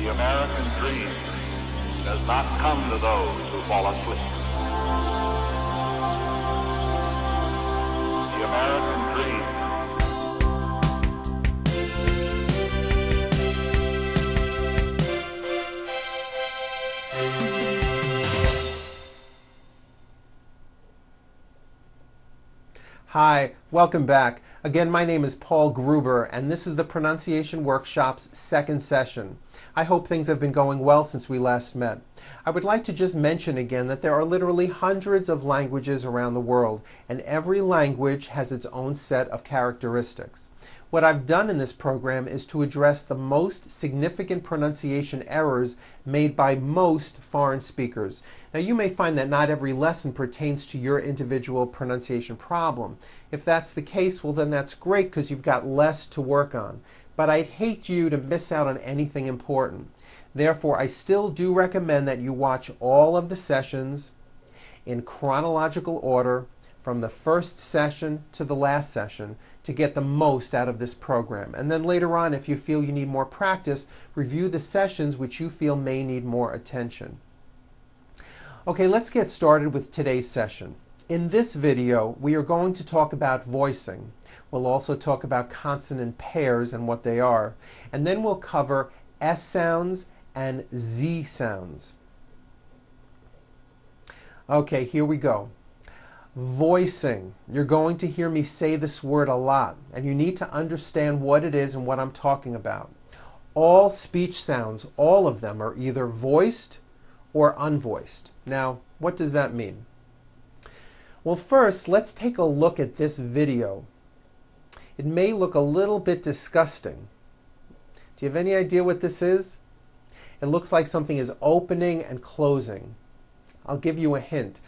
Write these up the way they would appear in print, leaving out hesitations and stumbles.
The American dream does not come to those who fall asleep. The American dream. Hi, welcome back. Again, my name is Paul Gruber, and this is the Pronunciation Workshop's second session. I hope things have been going well since we last met. I would like to just mention again that there are literally hundreds of languages around the world, and every language has its own set of characteristics. What I've done in this program is to address the most significant pronunciation errors made by most foreign speakers. Now, you may find that not every lesson pertains to your individual pronunciation problem. If that's the case, well then that's great because you've got less to work on. But I'd hate you to miss out on anything important. Therefore, I still do recommend that you watch all of the sessions in chronological order from the first session to the last session to get the most out of this program. And then later on, if you feel you need more practice, review the sessions which you feel may need more attention. Okay, let's get started with today's session. In this video, we are going to talk about voicing. We'll also talk about consonant pairs and what they are. And then we'll cover S sounds and Z sounds. Okay, here we go. Voicing. You're going to hear me say this word a lot, and you need to understand what it is and what I'm talking about. All speech sounds, all of them, are either voiced or unvoiced. Now, what does that mean? Well, first, let's take a look at this video. It may look a little bit disgusting. Do you have any idea what this is? It looks like something is opening and closing. I'll give you a hint.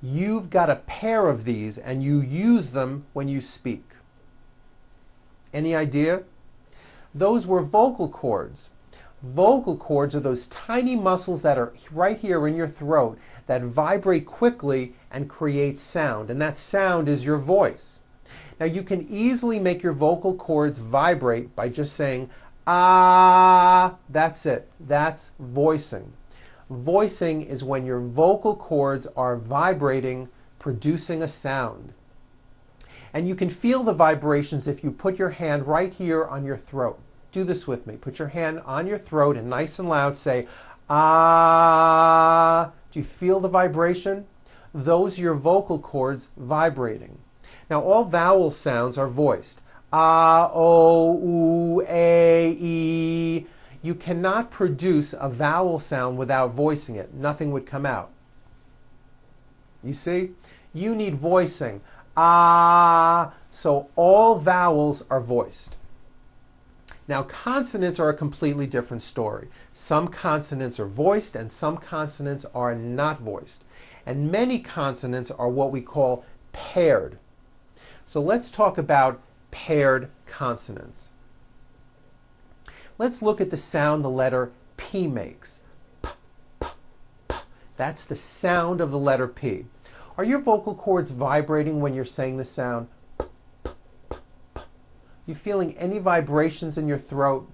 You've got a pair of these and you use them when you speak. Any idea? Those were vocal cords. Vocal cords are those tiny muscles that are right here in your throat that vibrate quickly and create sound, and that sound is your voice. Now you can easily make your vocal cords vibrate by just saying ah. That's it. That's voicing. Voicing is when your vocal cords are vibrating, producing a sound. And you can feel the vibrations if you put your hand right here on your throat. Do this with me. Put your hand on your throat and nice and loud say, ah. Do you feel the vibration? Those are your vocal cords vibrating. Now, all vowel sounds are voiced. Ah, o, oo, a, e. You cannot produce a vowel sound without voicing it. Nothing would come out. You see? You need voicing. Ah. So all vowels are voiced. Now, consonants are a completely different story. Some consonants are voiced and some consonants are not voiced. And many consonants are what we call paired. So let's talk about paired consonants. Let's look at the sound the letter P makes. P, p, p. That's the sound of the letter P. Are your vocal cords vibrating when you're saying the sound P, p, p, p? You feeling any vibrations in your throat?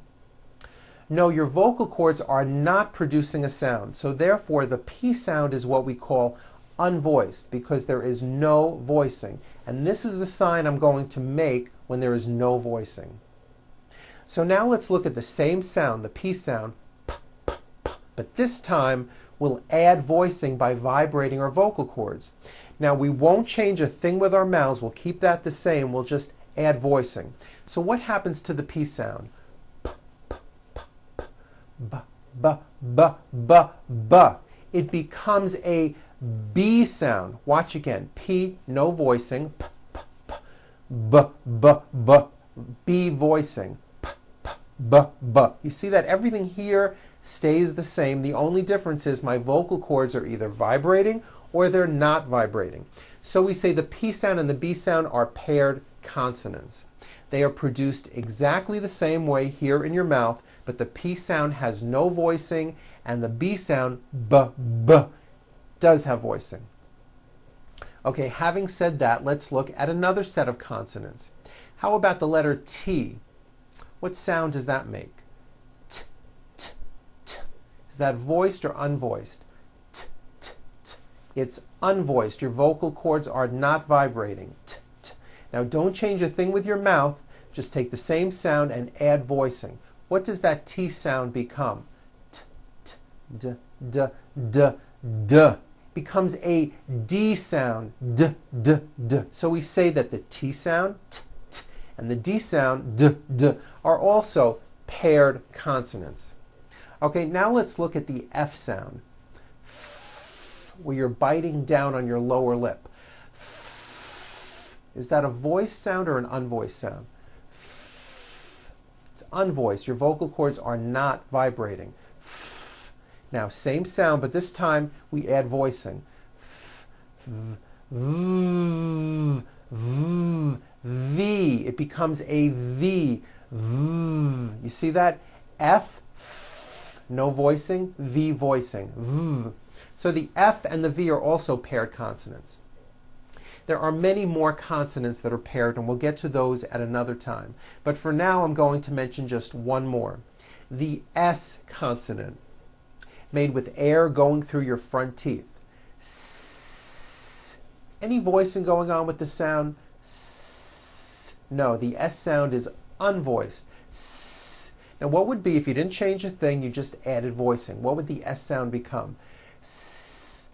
No, your vocal cords are not producing a sound. So therefore, the P sound is what we call unvoiced because there is no voicing. And this is the sign I'm going to make when there is no voicing. So now let's look at the same sound, the P sound, p, p, p, but this time we'll add voicing by vibrating our vocal cords. Now we won't change a thing with our mouths, we'll keep that the same, we'll just add voicing. So what happens to the P sound? P, p, p, p, b, b, b, b, b. It becomes a B sound. Watch again, P, no voicing, p, p, p, b, b, b, B voicing. B, b. You see that everything here stays the same. The only difference is my vocal cords are either vibrating or they're not vibrating. So we say the P sound and the B sound are paired consonants. They are produced exactly the same way here in your mouth, but the P sound has no voicing and the B sound, b, b, does have voicing. Okay, having said that, let's look at another set of consonants. How about the letter T? What sound does that make? T, t, t. Is that voiced or unvoiced? T, t, t. It's unvoiced. Your vocal cords are not vibrating. T, t. Now don't change a thing with your mouth. Just take the same sound and add voicing. What does that T sound become? T, t, d, d, d, d. Becomes a D sound. D, d, d. So we say that the T sound, t, t, and the D sound, d, d, are also paired consonants. Okay, now let's look at the F sound, where you're biting down on your lower lip. Is that a voiced sound or an unvoiced sound? It's unvoiced. Your vocal cords are not vibrating. Now, same sound, but this time we add voicing. V. It becomes a V. You see that? F, no voicing, V voicing. V. So the F and the V are also paired consonants. There are many more consonants that are paired, and we'll get to those at another time. But for now, I'm going to mention just one more. The S consonant, made with air going through your front teeth. S. Any voicing going on with the sound? S. No, the S sound is unvoiced. S. Now what would be, if you didn't change a thing, you just added voicing? What would the S sound become? S.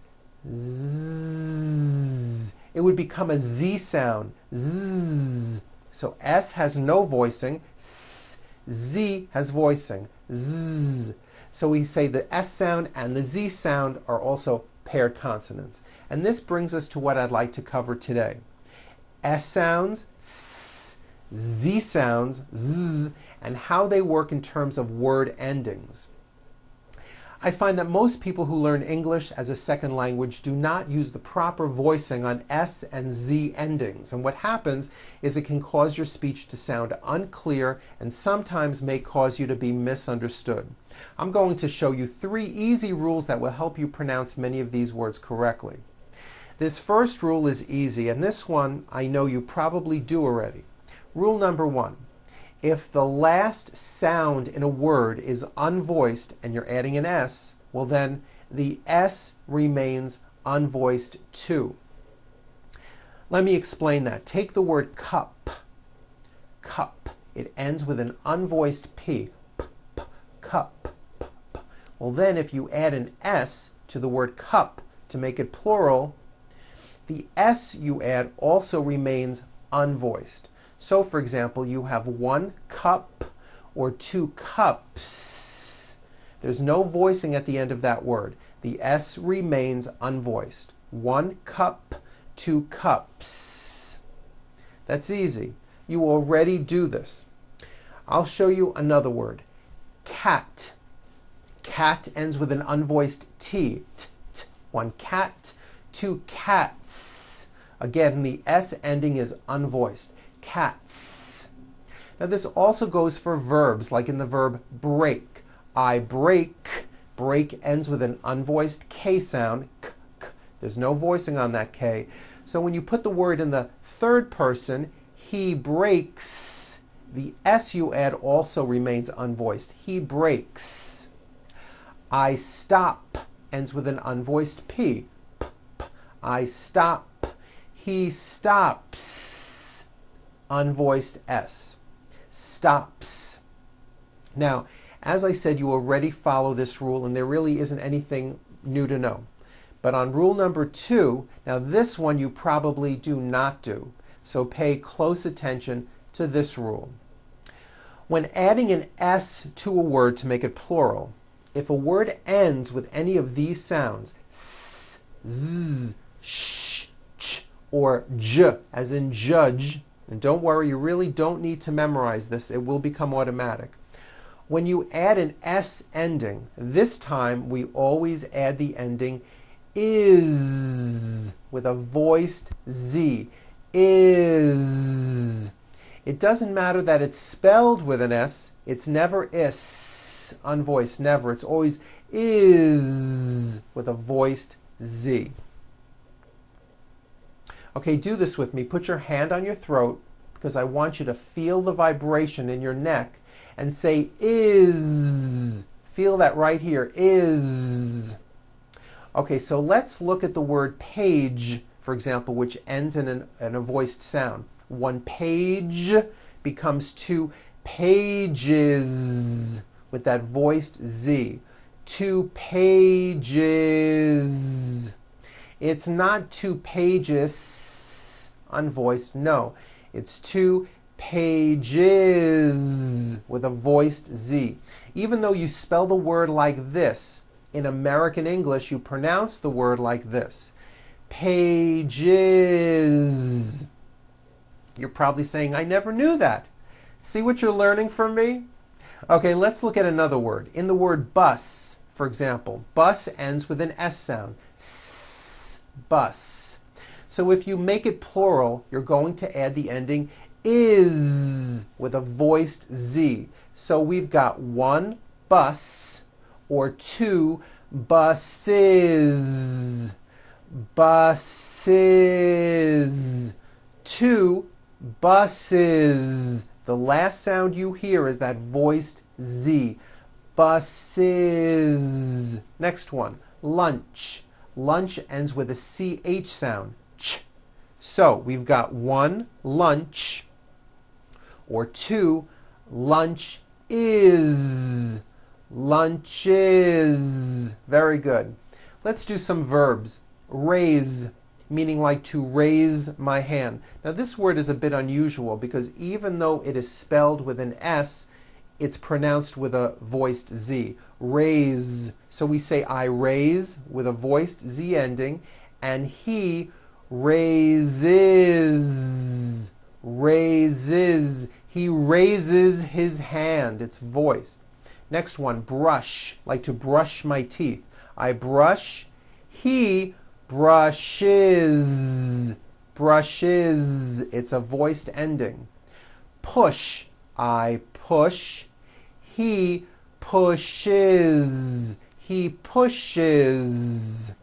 Z. It would become a Z sound. Z. So S has no voicing. S. Z has voicing. Z. So we say the S sound and the Z sound are also paired consonants. And this brings us to what I'd like to cover today. S sounds, S, Z sounds, Z, and how they work in terms of word endings. I find that most people who learn English as a second language do not use the proper voicing on S and Z endings. And what happens is it can cause your speech to sound unclear and sometimes may cause you to be misunderstood. I'm going to show you 3 easy rules that will help you pronounce many of these words correctly. This first rule is easy, and this one I know you probably do already. Rule number 1. If the last sound in a word is unvoiced and you're adding an S, well then the S remains unvoiced too. Let me explain that. Take the word cup. Cup. It ends with an unvoiced P. P, p, cup. P, p. Well then if you add an S to the word cup to make it plural, the S you add also remains unvoiced. So, for example, you have 1 cup or 2 cups. There's no voicing at the end of that word. The S remains unvoiced. 1 cup, 2 cups. That's easy. You already do this. I'll show you another word. Cat. Cat ends with an unvoiced T. T, t. 1 cat, 2 cats. Again, the S ending is unvoiced. Cats. Now this also goes for verbs, like in the verb break. I break. Break ends with an unvoiced K sound. K, k. There's no voicing on that K. So when you put the word in the third person, he breaks, the S you add also remains unvoiced. He breaks. I stop ends with an unvoiced P. P, p. I stop. He stops. Unvoiced S. Stops. Now, as I said, you already follow this rule, and there really isn't anything new to know. But on rule number 2, now this one you probably do not do, so pay close attention to this rule. When adding an S to a word to make it plural, if a word ends with any of these sounds, S, Z, Sh, Ch, or J, as in judge, and don't worry, you really don't need to memorize this. It will become automatic. When you add an S ending, this time we always add the ending is with a voiced Z. Is. It doesn't matter that it's spelled with an S. It's never is, unvoiced, never. It's always is with a voiced Z. Okay, do this with me. Put your hand on your throat because I want you to feel the vibration in your neck and say is Feel that right here. Is. Okay, so let's look at the word page, for example, which ends in a voiced sound. One page becomes two pages with that voiced Z. Two pages. It's not two pages, unvoiced, no. It's two pages with a voiced Z. Even though you spell the word like this, in American English you pronounce the word like this. Pages. You're probably saying, I never knew that. See what you're learning from me? Okay, let's look at another word. In the word bus, for example, bus ends with an S sound. S, bus. So if you make it plural, you're going to add the ending is with a voiced Z. So we've got one bus or two buses. Buses. Two buses. The last sound you hear is that voiced Z. Buses. Next one, lunch. Lunch ends with a CH sound. Ch. So we've got one lunch or two lunch is. Lunches. Very good. Let's do some verbs. Raise, meaning like to raise my hand. Now this word is a bit unusual because even though it is spelled with an S, it's pronounced with a voiced Z. Raise. So we say I raise with a voiced Z ending, and he raises. Raises. He raises his hand. It's voiced. Next one, brush, like to brush my teeth. I brush. He brushes. Brushes. It's a voiced ending. Push. I push. He pushes. He pushes.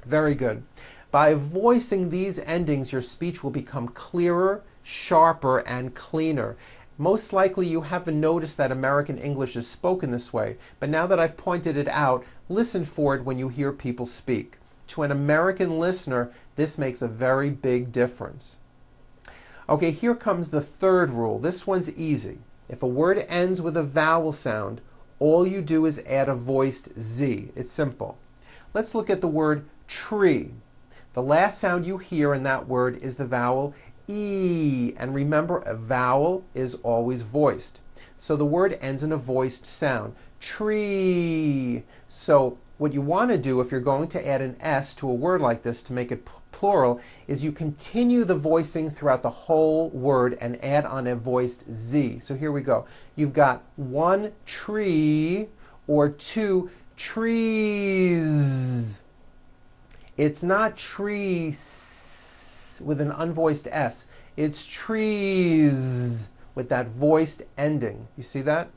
Very good. By voicing these endings, your speech will become clearer, sharper, and cleaner. Most likely you haven't noticed that American English is spoken this way, but now that I've pointed it out, listen for it when you hear people speak. To an American listener, this makes a very big difference. Okay, here comes the third rule. This one's easy. If a word ends with a vowel sound, all you do is add a voiced Z. It's simple. Let's look at the word tree. The last sound you hear in that word is the vowel E. And remember, a vowel is always voiced. So the word ends in a voiced sound. Tree. So what you want to do if you're going to add an S to a word like this to make it plural is you continue the voicing throughout the whole word and add on a voiced Z. So here we go. You've got one tree or two trees. It's not trees with an unvoiced S. It's trees with that voiced ending. You see that?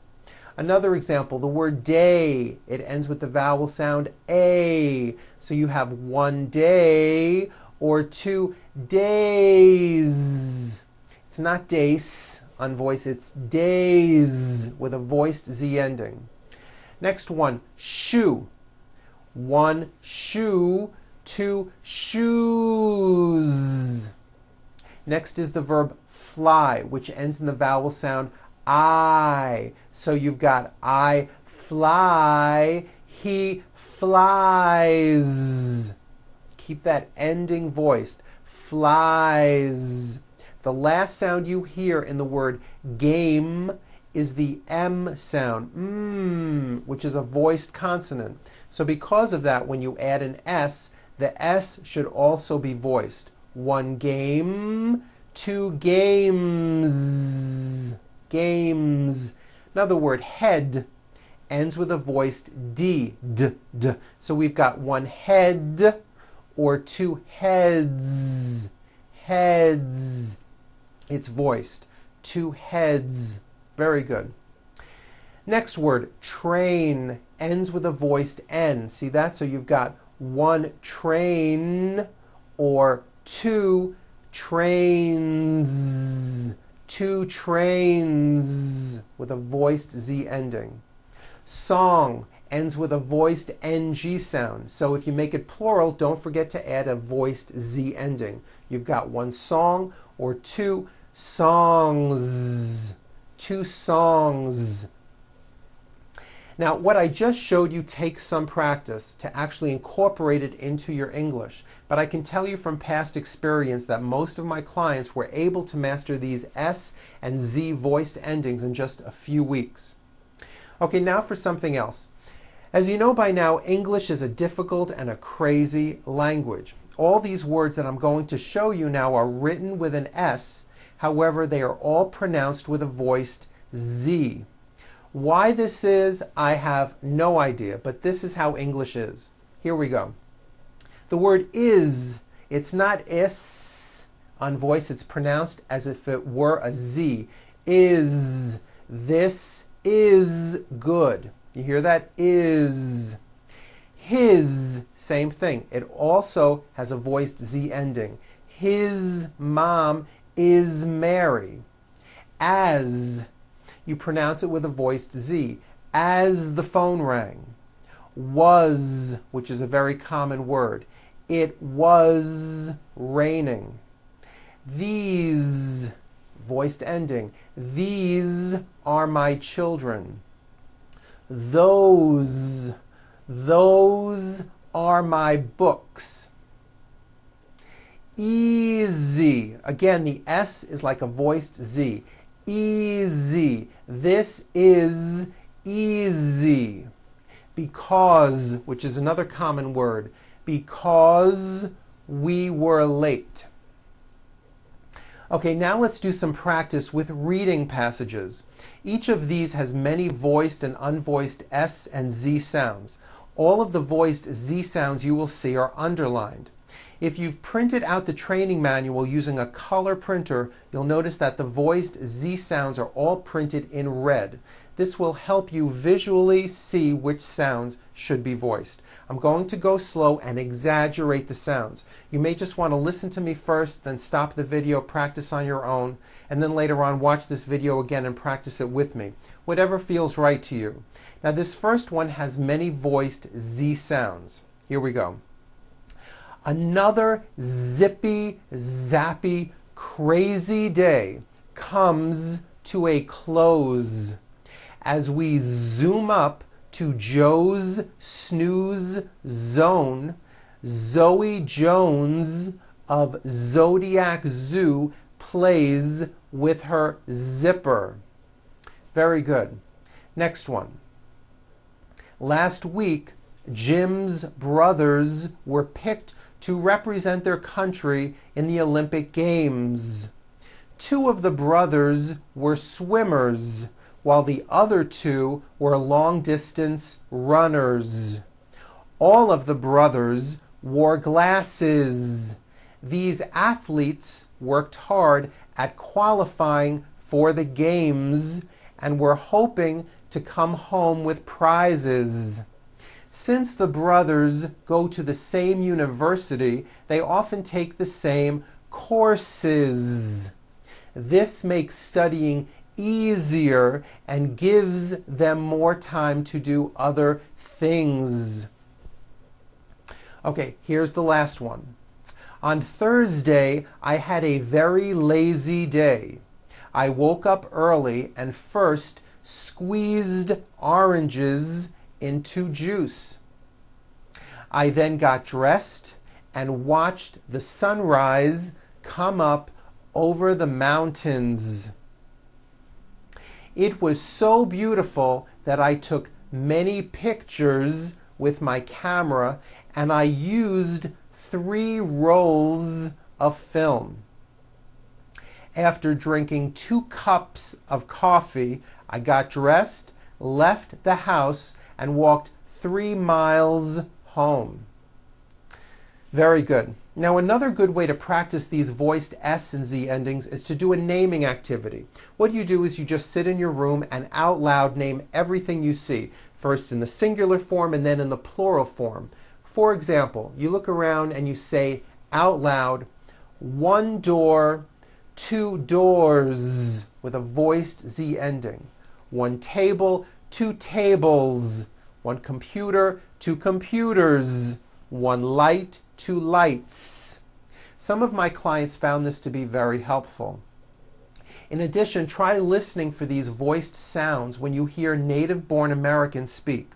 Another example, the word day. It ends with the vowel sound A. So you have one day or two days. It's not days, unvoiced. It's days with a voiced Z ending. Next one, shoe. One shoe, two shoes. Next is the verb fly, which ends in the vowel sound I. So you've got I fly, he flies. Keep that ending voiced. Flies. The last sound you hear in the word game is the M sound, which is a voiced consonant. So because of that, when you add an S, the S should also be voiced. One game, two games. Games. Another word, head, ends with a voiced D. So we've got one head or two heads. Heads. It's voiced. Two heads. Very good. Next word, train, ends with a voiced N. See that? So you've got one train or two trains. Two trains with a voiced Z ending. Song ends with a voiced NG sound. So if you make it plural, don't forget to add a voiced Z ending. You've got one song or two songs. Two songs. Now, what I just showed you takes some practice to actually incorporate it into your English. But I can tell you from past experience that most of my clients were able to master these S and Z voiced endings in just a few weeks. Okay, now for something else. As you know by now, English is a difficult and a crazy language. All these words that I'm going to show you now are written with an S. However, they are all pronounced with a voiced Z. Why this is, I have no idea, but this is how English is. Here we go. The word is, it's not is on voice, it's pronounced as if it were a Z. Is, this is good. You hear that? Is. His, same thing. It also has a voiced Z ending. His mom is Mary. As, you pronounce it with a voiced Z. As the phone rang. Was, which is a very common word. It was raining. These, voiced ending. These are my children. Those are my books. Easy. Again, the S is like a voiced Z. Easy. This is easy. Because, which is another common word, because we were late. Okay, now let's do some practice with reading passages. Each of these has many voiced and unvoiced S and Z sounds. All of the voiced Z sounds you will see are underlined. If you've printed out the training manual using a color printer, you'll notice that the voiced Z sounds are all printed in red. This will help you visually see which sounds should be voiced. I'm going to go slow and exaggerate the sounds. You may just want to listen to me first, then stop the video, practice on your own, and then later on watch this video again and practice it with me. Whatever feels right to you. Now this first one has many voiced Z sounds. Here we go. Another zippy, zappy, crazy day comes to a close as we zoom up to Joe's snooze zone. Zoe Jones of Zodiac Zoo plays with her zipper. Very good. Next one. Last week, Jim's brothers were picked to represent their country in the Olympic Games. Two of the brothers were swimmers, while the other two were long-distance runners. All of the brothers wore glasses. These athletes worked hard at qualifying for the games and were hoping to come home with prizes. Since the brothers go to the same university, they often take the same courses. This makes studying easier and gives them more time to do other things. Okay, here's the last one. On Thursday, I had a very lazy day. I woke up early and first squeezed oranges into juice. I then got dressed and watched the sunrise come up over the mountains. It was so beautiful that I took many pictures with my camera and I used 3 rolls of film. After drinking 2 cups of coffee, I got dressed, left the house, and walked 3 miles home. Very good. Now another good way to practice these voiced S and Z endings is to do a naming activity. What you do is you just sit in your room and out loud name everything you see, first in the singular form and then in the plural form. For example, you look around and you say out loud, 1 door, 2 doors, with a voiced Z ending. 1 table, two tables. One computer, two computers. One light, two lights. Some of my clients found this to be very helpful. In addition, try listening for these voiced sounds when you hear native-born Americans speak.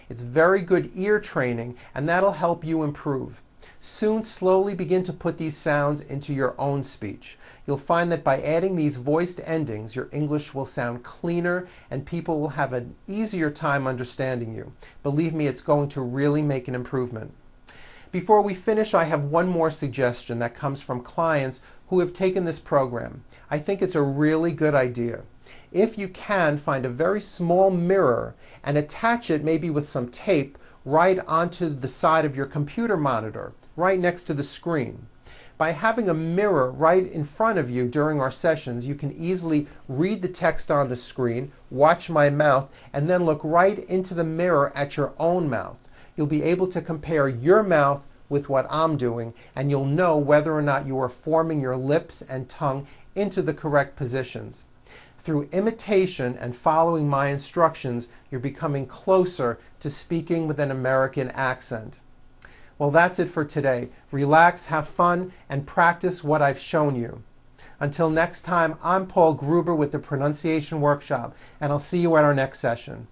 It's very good ear training, and that'll help you improve. Soon, slowly begin to put these sounds into your own speech. You'll find that by adding these voiced endings, your English will sound cleaner and people will have an easier time understanding you. Believe me, it's going to really make an improvement. Before we finish, I have one more suggestion that comes from clients who have taken this program. I think it's a really good idea. If you can, find a very small mirror and attach it maybe with some tape right onto the side of your computer monitor, right next to the screen. By having a mirror right in front of you during our sessions, you can easily read the text on the screen, watch my mouth, and then look right into the mirror at your own mouth. You'll be able to compare your mouth with what I'm doing, and you'll know whether or not you are forming your lips and tongue into the correct positions. Through imitation and following my instructions, you're becoming closer to speaking with an American accent. Well, that's it for today. Relax, have fun, and practice what I've shown you. Until next time, I'm Paul Gruber with the Pronunciation Workshop, and I'll see you at our next session.